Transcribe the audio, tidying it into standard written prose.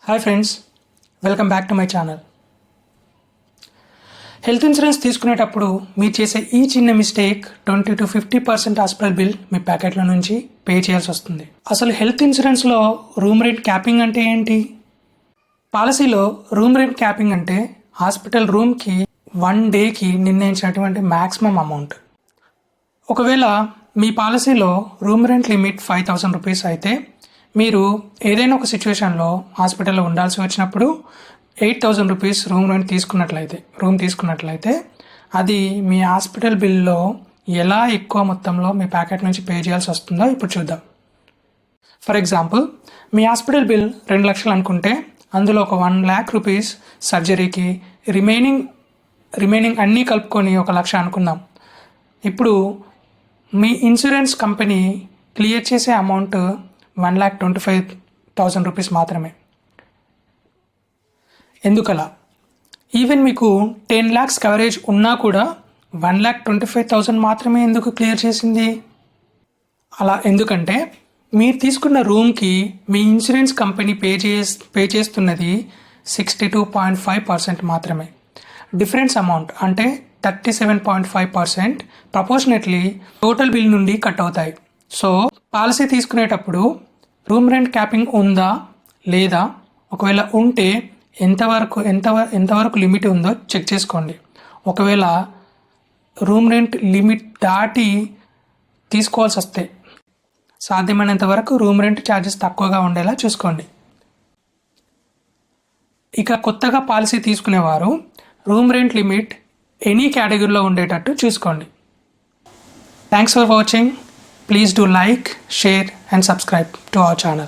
Hi friends, welcome back to my channel. Health insurance తీసుకునేటప్పుడు మీరు చేసే ఈ చిన్న మిస్టేక్ 20 to 50% హాస్పిటల్ బిల్ మీ ప్యాకెట్లో నుంచి పే చేయాల్సి వస్తుంది. అసలు హెల్త్ ఇన్సూరెన్స్లో రూమ్ రెంట్ క్యాపింగ్ అంటే ఏంటి? పాలసీలో రూమ్ రెంట్ క్యాపింగ్ అంటే హాస్పిటల్ రూమ్కి 1 డేకి నిర్ణయించినటువంటి మ్యాక్సిమం అమౌంట్. ఒకవేళ మీ పాలసీలో రూమ్ రెంట్ లిమిట్ 5,000 రూపీస్ అయితే మీరు ఏదైనా ఒక సిచ్యువేషన్లో హాస్పిటల్లో ఉండాల్సి వచ్చినప్పుడు 8,000 రూపీస్ రూమ్ తీసుకున్నట్లయితే అది మీ హాస్పిటల్ బిల్లో ఎలా ఎక్కువ మొత్తంలో మీ ప్యాకెట్ నుంచి పే చేయాల్సి వస్తుందో ఇప్పుడు చూద్దాం. For example, me hospital bill 2 లక్షలు అనుకుంటే అందులో ఒక 1 lakh రూపీస్ సర్జరీకి, రిమైనింగ్ అన్నీ కలుపుకొని 1 లక్ష అనుకుందాం. ఇప్పుడు మీ ఇన్సూరెన్స్ కంపెనీ క్లియర్ చేసే అమౌంట్ 1,25,000 రూపీస్ మాత్రమే. ఎందుకలా? ఈవెన్ మీకు 10 lakhs కవరేజ్ ఉన్నా కూడా 1,25,000 మాత్రమే ఎందుకు క్లియర్ చేసింది? అలా ఎందుకంటే మీరు తీసుకున్న రూమ్కి మీ ఇన్సూరెన్స్ కంపెనీ పే చేస్తున్నది 62.5% మాత్రమే. డిఫరెన్స్ అమౌంట్ అంటే 37.5% ప్రపోర్షనెట్లీ టోటల్ బిల్ నుండి కట్ అవుతాయి. సో పాలసీ తీసుకునేటప్పుడు రూమ్ రెంట్ క్యాపింగ్ ఉందా లేదా, ఒకవేళ ఉంటే ఎంతవరకు లిమిట్ ఉందో చెక్ చేసుకోండి. ఒకవేళ రూమ్ రెంట్ లిమిట్ దాటి తీసుకోవాల్సి వస్తే సాధ్యమైనంత వరకు రూమ్ రెంట్ ఛార్జెస్ తక్కువగా ఉండేలా చూసుకోండి. ఇక కొత్తగా పాలసీ తీసుకునేవారు రూమ్ రెంట్ లిమిట్ ఎనీ కేటగిరీలో ఉండేటట్టు చూసుకోండి. Thanks for watching. Please do like, share and subscribe to our channel.